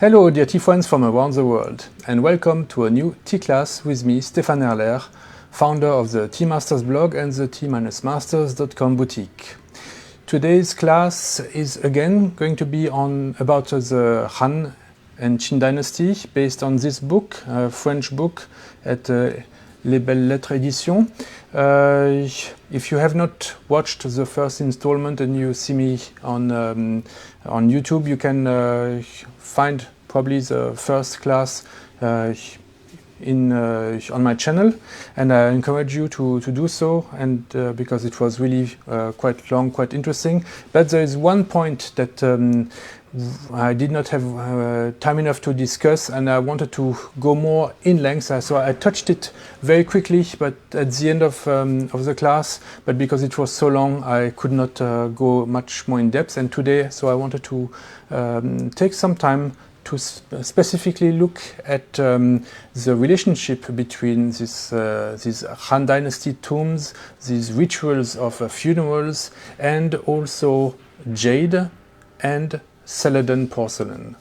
Hello dear tea friends from around the world, and welcome to a new tea class with me, Stéphane Erler, founder of the Tea Masters blog and the tea-masters.com boutique. Today's class is again going to be about the Han and Qin dynasty, based on this book, a French book at Les Belles Lettres Editions. If you have not watched the first installment and you see me on YouTube, you can find probably the first class on my channel, and I encourage you to do so, and because it was really quite long, quite interesting. But there is one point that I did not have time enough to discuss, and I wanted to go more in length, so I touched it very quickly but at the end of the class, but because it was so long I could not go much more in depth, and today I wanted to take some time to specifically look at the relationship between these Han Dynasty tombs, these rituals of funerals, and also jade and Saladin porcelain.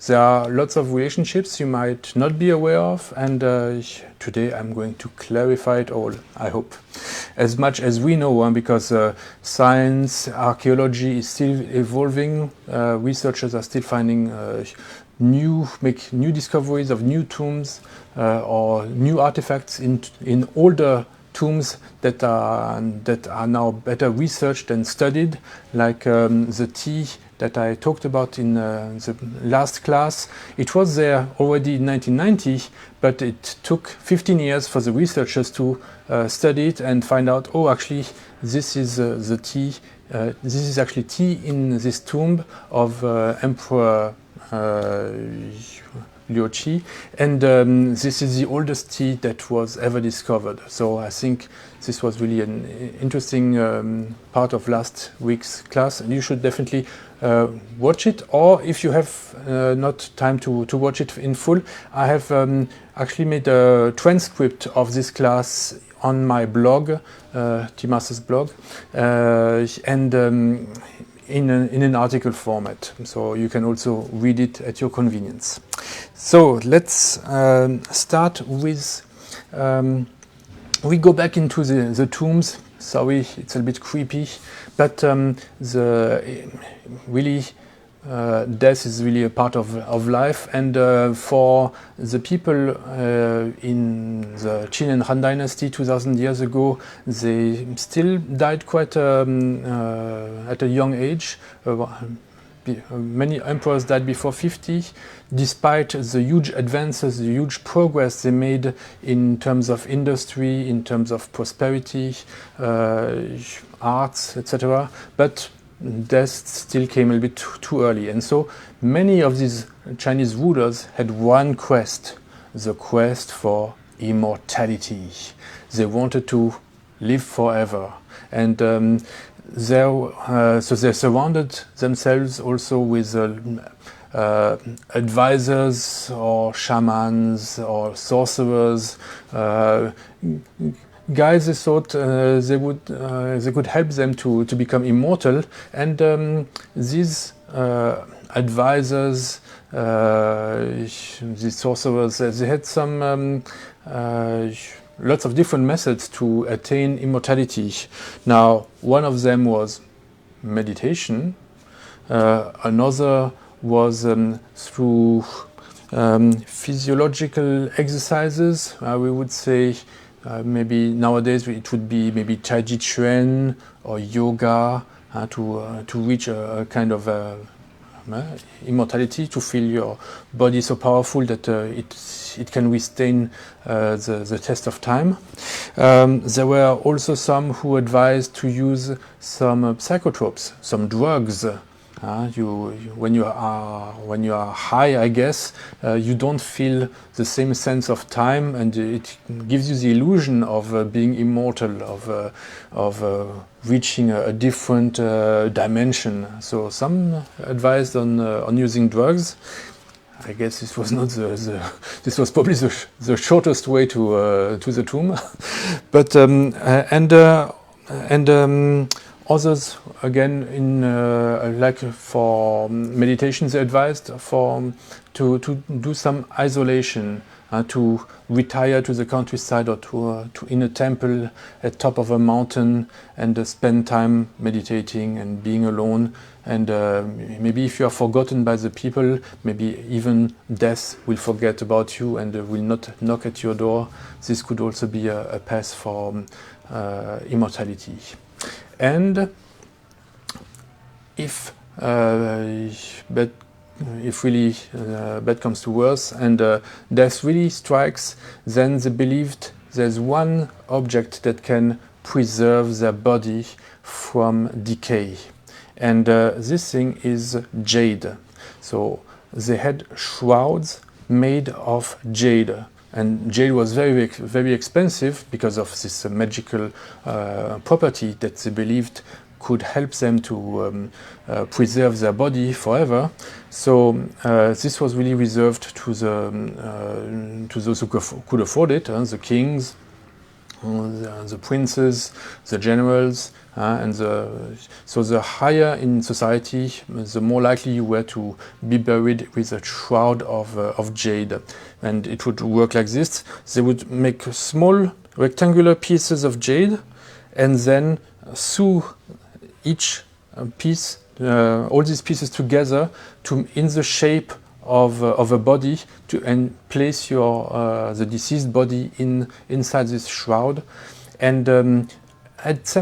There are lots of relationships you might not be aware of, and today I'm going to clarify it all, I hope. As much as we know, because science, archaeology is still evolving, researchers are still finding make new discoveries of new tombs or new artifacts in older tombs that are now better researched and studied, like the tea that I talked about in the last class. It was there already in 1990, but it took 15 years for the researchers to study it and find out, oh, actually, this is the tea. This is actually tea in this tomb of Emperor Liu Qi, and this is the oldest tea that was ever discovered. So I think this was really an interesting part of last week's class, and you should definitely watch it, or if you have not time to watch it in full, I have actually made a transcript of this class on my blog, Tea Masters blog, and in an article format, so you can also read it at your convenience. So let's start with, we go back into the tombs. Sorry, it's a bit creepy, but death is really a part of life, and for the people in the Qin and Han dynasty 2000 years ago, they still died quite at a young age. Many emperors died before 50, despite the huge advances, the huge progress they made in terms of industry, in terms of prosperity, arts, etc. But death still came a bit too early, and so many of these Chinese rulers had one quest, the quest for immortality. They wanted to live forever, and so they surrounded themselves also with advisors or shamans or sorcerers, guys they thought they could help them to become immortal, and these advisors, these sorcerers, they had some lots of different methods to attain immortality. Now, one of them was meditation. Another was through physiological exercises. We would say maybe nowadays it would be maybe Tai Chi Chuan or yoga to reach a kind of immortality, to feel your body so powerful that it can withstand the test of time. There were also some who advised to use some psychotropes, some drugs. When you are high, I guess, you don't feel the same sense of time, and it gives you the illusion of being immortal, of reaching a different dimension. So some advised on using drugs. I guess this was not this was probably the shortest way to the tomb, but Others, again, in like for meditations, they advised to do some isolation, to retire to the countryside or to in a temple at top of a mountain and spend time meditating and being alone. And maybe if you are forgotten by the people, maybe even death will forget about you and will not knock at your door. This could also be a path for immortality. And if really bad comes to worse and death really strikes, then they believed there's one object that can preserve their body from decay. And this thing is jade. So they had shrouds made of jade. And jade was very, very expensive because of this magical property that they believed could help them to preserve their body forever. So this was really reserved to those who could afford it, the kings, the princes, the generals, and so the higher in society, the more likely you were to be buried with a shroud of jade. And it would work like this. They would make small rectangular pieces of jade and then sew each piece, all these pieces together in the shape of a body and place the deceased body inside this shroud. And at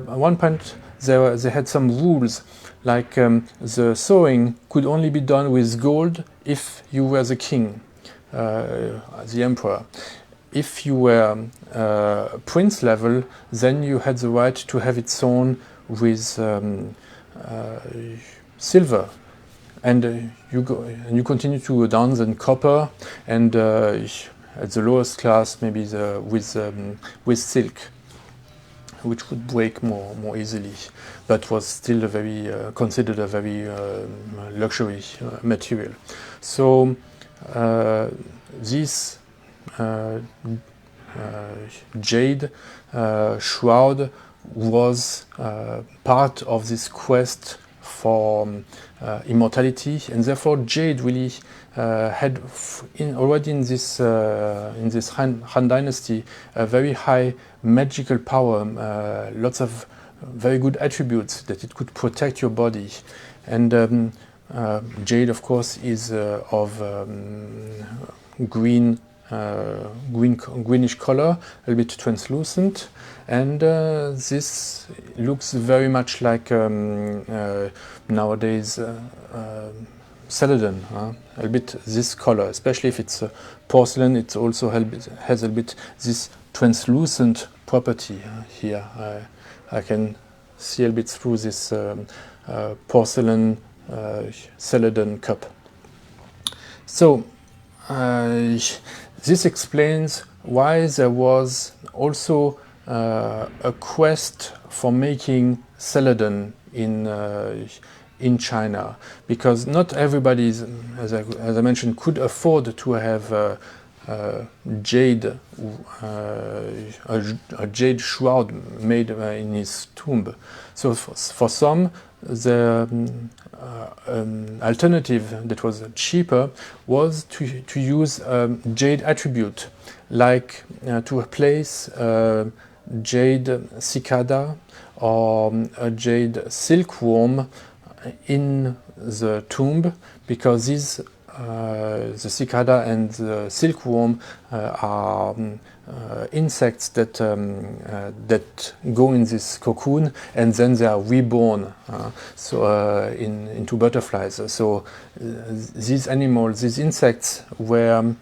one point they had some rules, like the sewing could only be done with gold if you were the king, the emperor. If you were prince level, then you had the right to have it sewn with silver. And you continue to go down then copper, and at the lowest class maybe with silk, which would break more easily, but was still considered a very luxury material. So this jade shroud was part of this quest for immortality, and therefore jade really had already in this Han Dynasty a very high magical power, lots of very good attributes that it could protect your body. And jade, of course, is of greenish color, a little bit translucent, and this looks very much like nowadays celadon, a little bit this color, especially if it's porcelain. It also has a bit this translucent property here. I can see a bit through this porcelain celadon cup. So this explains why there was also a quest for making celadon in China, because not everybody, as I mentioned, could afford to have jade, a jade shroud made in his tomb. So for some, the alternative that was cheaper was to use jade attribute, like to place jade cicada or a jade silkworm in the tomb, because these the cicada and the silkworm are insects that go in this cocoon and then they are reborn into butterflies. So these animals, these insects, were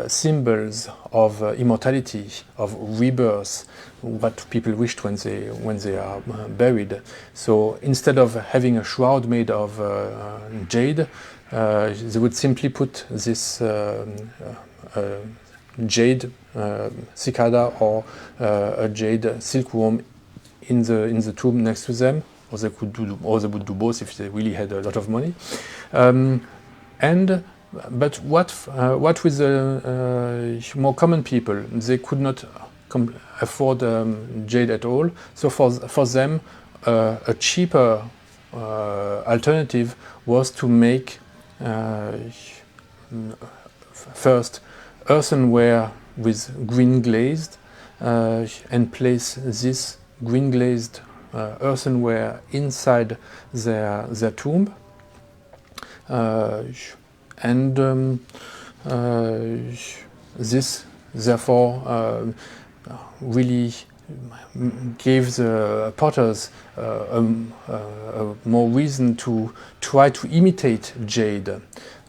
symbols of immortality, of rebirth, what people wished when they are buried. So instead of having a shroud made of jade, they would simply put this jade cicada or a jade silkworm in the tomb next to them, or they would do both if they really had a lot of money. But what with the more common people? They could not afford jade at all. So for them, a cheaper alternative was to make first earthenware with green glazed and place this green glazed earthenware inside their tomb, and this therefore really gave the potters more reason to try to imitate jade,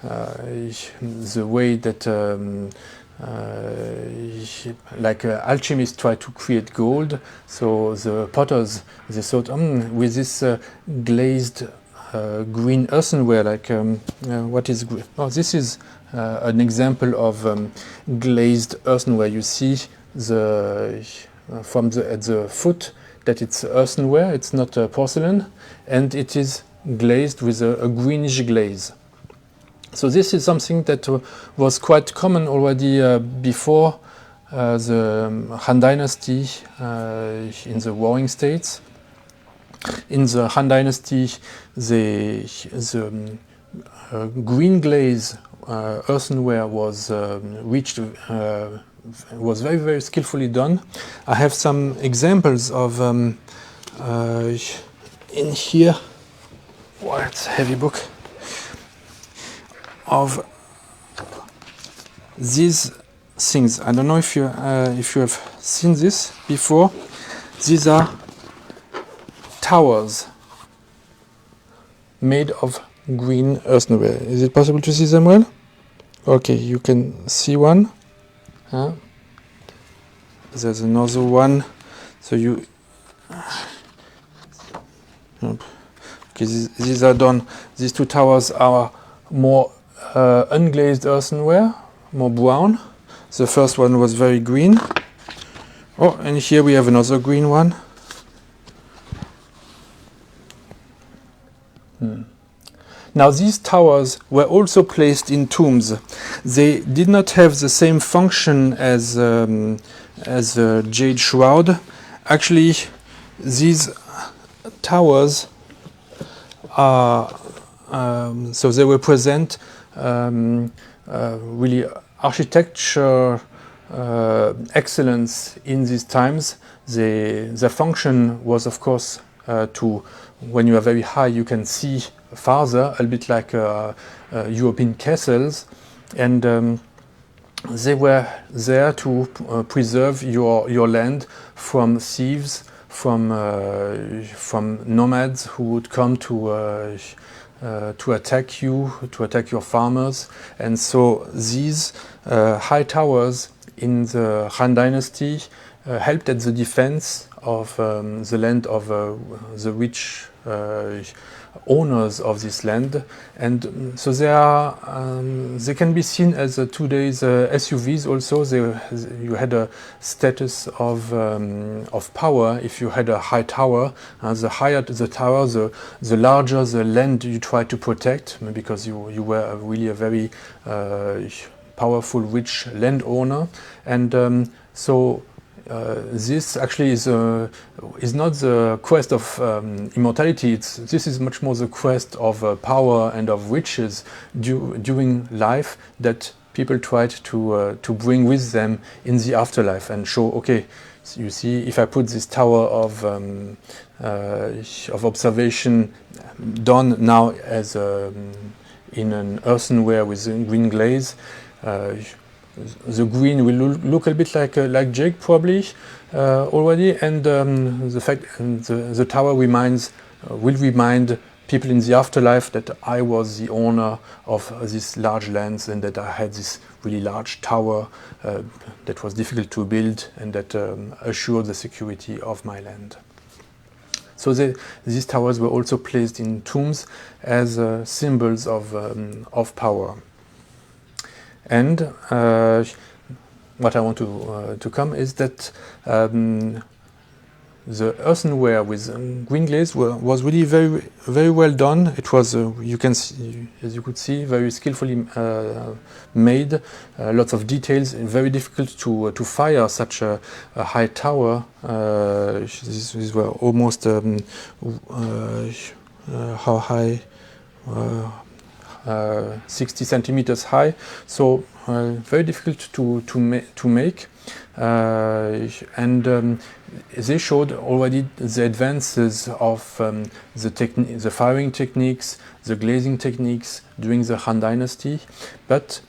the way that like alchemists try to create gold. So the potters, they thought, with this glazed green earthenware, like what is green? Oh, this is an example of glazed earthenware. You see the at the foot that it's earthenware, it's not porcelain, and it is glazed with a greenish glaze. So this is something that was quite common already before the Han Dynasty in the Warring States. In the Han Dynasty, the green glaze earthenware was was very, very skillfully done. I have some examples of in here. Wow, it's a heavy book. Of these things. I don't know if you have seen this before. These are towers made of green earthenware. Is it possible to see them well? Okay, you can see one. There's another one. So you. Okay, these are done. These two towers are more unglazed earthenware, more brown. The first one was very green. Oh, and here we have another green one. Now these towers were also placed in tombs. They did not have the same function as a jade shroud. Actually, these towers are so they represent really architecture excellence in these times. The function was, of course, to, when you are very high, you can see farther, a bit like European castles, and they were there to preserve your land from thieves, from nomads who would come to attack you, to attack your farmers. And so these high towers in the Han Dynasty helped at the defense of the land of the rich owners of this land, and so they can be seen as today's SUVs. Also, you had a status of power if you had a high tower. The higher the tower, the larger the land you try to protect, because you were really a very powerful, rich landowner, and so. This actually is not the quest of immortality. This is much more the quest of power and of riches during life that people tried to bring with them in the afterlife and show. Okay, so you see, if I put this tower of observation done now as in an earthenware with green glaze. The green will look a bit like Jade probably already, and the fact the tower will remind people in the afterlife that I was the owner of these large lands and that I had this really large tower that was difficult to build and that assured the security of my land. So these towers were also placed in tombs as symbols of power. And what I want to come is that the earthenware with green glaze was really very well done. It was you can see, as you could see, very skillfully made. Lots of details. Very difficult to fire such a high tower. These were almost how high? 60 centimeters high. So very difficult to make. And they showed already the advances of the firing techniques, the glazing techniques during the Han Dynasty, but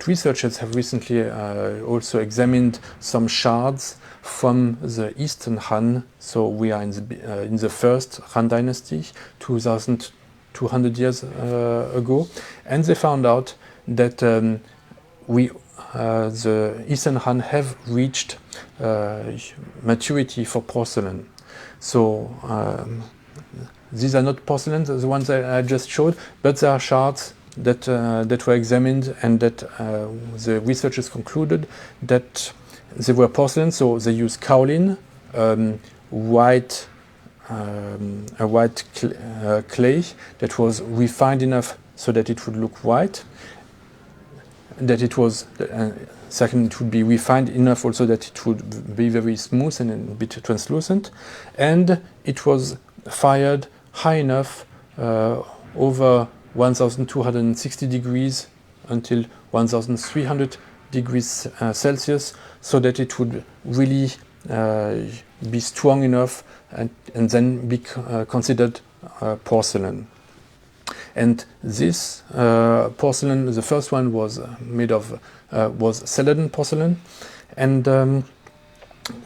researchers have recently also examined some shards from the Eastern Han. So we are in the first Han Dynasty, 2,200 years ago, and they found out that the Eastern Han have reached maturity for porcelain. So these are not porcelain, the ones that I just showed, but they are shards that were examined, and that the researchers concluded that they were porcelain. So they used kaolin, white clay that was refined enough so that it would look white. That it was second, it would be refined enough also that it would be very smooth and a bit translucent, and it was fired high enough over 1260 degrees until 1300 degrees Celsius, so that it would really be strong enough and then be considered porcelain. And this porcelain, the first one was made of was Saladin porcelain, and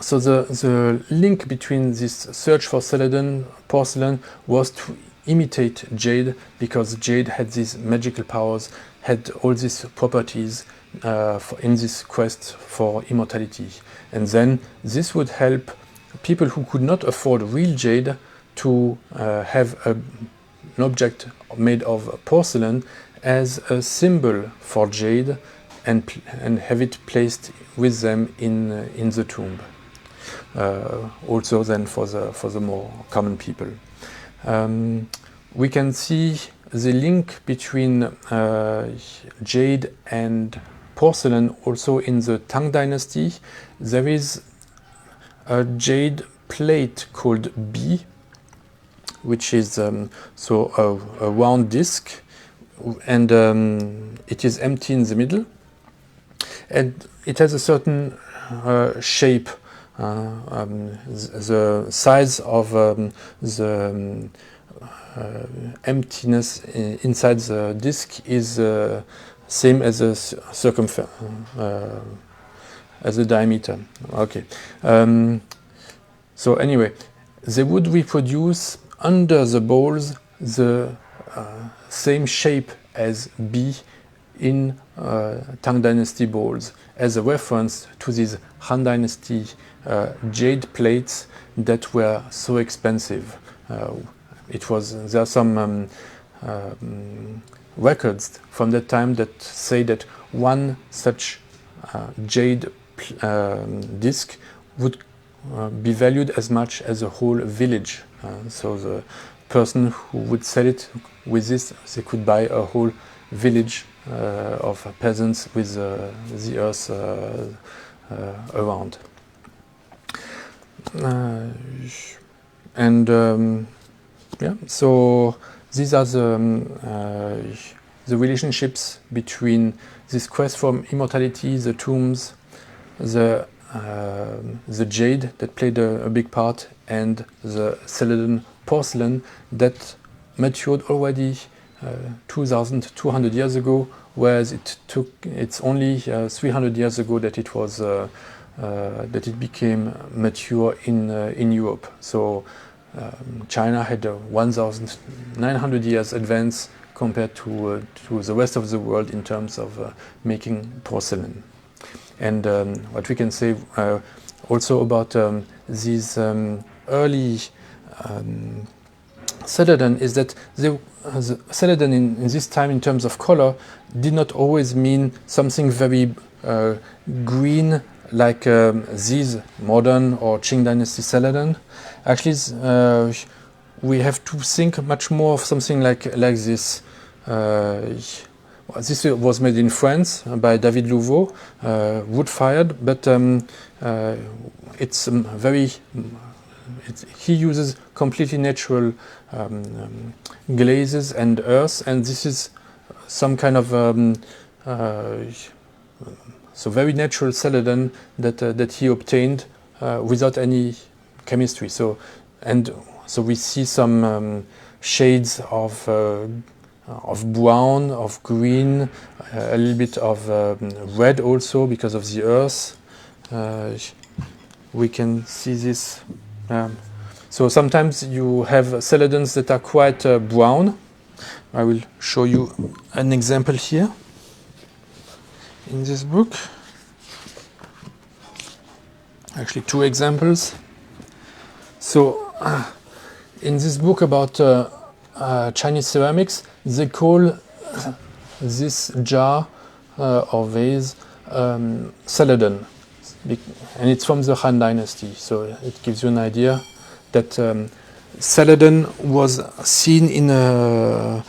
so the link between this search for Saladin porcelain was to imitate jade, because jade had these magical powers, had all these properties in this quest for immortality, and then this would help people who could not afford real jade to have an object made of porcelain as a symbol for jade, and have it placed with them in the tomb. Also then for the more common people. We can see the link between jade and porcelain also in the Tang Dynasty. There is a jade plate called B, which is so a round disc, and it is empty in the middle, and it has a certain shape. The size of the emptiness inside the disc is same as a circumference, as a diameter. Okay. So anyway, they would reproduce under the bowls the same shape as B in Tang Dynasty bowls, as a reference to these Han Dynasty jade plates that were so expensive. There are some records from that time that say that one such jade disc would be valued as much as a whole village. So the person who would sell it with this, they could buy a whole village of peasants with the earth around. Yeah, so these are the relationships between this quest for immortality, the tombs, the jade that played a big part, and the Saladin porcelain that matured already 2,200 years ago, whereas it's only 300 years ago that it was that it became mature in Europe. So China had a 1,900 years advance compared to the rest of the world in terms of making porcelain. And what we can say also about these early Saladin is that the Saladin in this time, in terms of color, did not always mean something very green like these modern or Qing dynasty celadon, actually we have to think much more of something like this. This was made in France by David Louveau, wood-fired, but it's he uses completely natural glazes and earth, and this is some kind of so very natural celadon that he obtained without any chemistry. So we see some shades of brown, of green, a little bit of red also because of the earth. We can see this. So sometimes you have celadons that are quite brown. I will show you an example here in this book. Actually, two examples. So in this book about Chinese ceramics, they call this jar or vase celadon, and it's from the Han Dynasty. So it gives you an idea that celadon was seen in the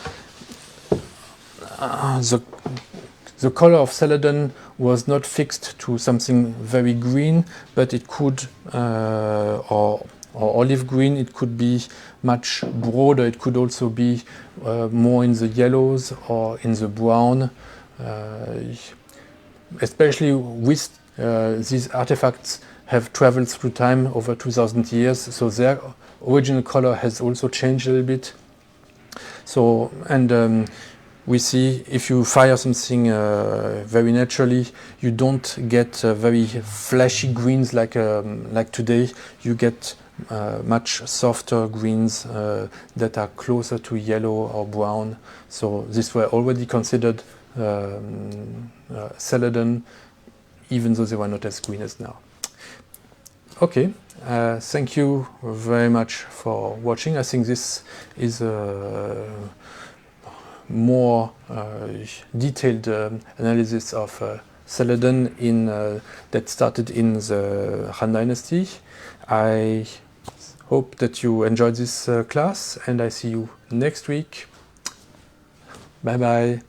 color of celadon was not fixed to something very green, but it could or olive green. It could be much broader. It could also be more in the yellows or in the brown. Especially with these artifacts have traveled through time over 2,000 years, so their original color has also changed a little bit. So we see if you fire something very naturally, you don't get very flashy greens like today. You get much softer greens that are closer to yellow or brown. So these were already considered celadon, even though they were not as green as now. Okay, thank you very much for watching. I think this is a more detailed analysis of celadon that started in the Han Dynasty. I hope that you enjoyed this class, and I see you next week. Bye bye.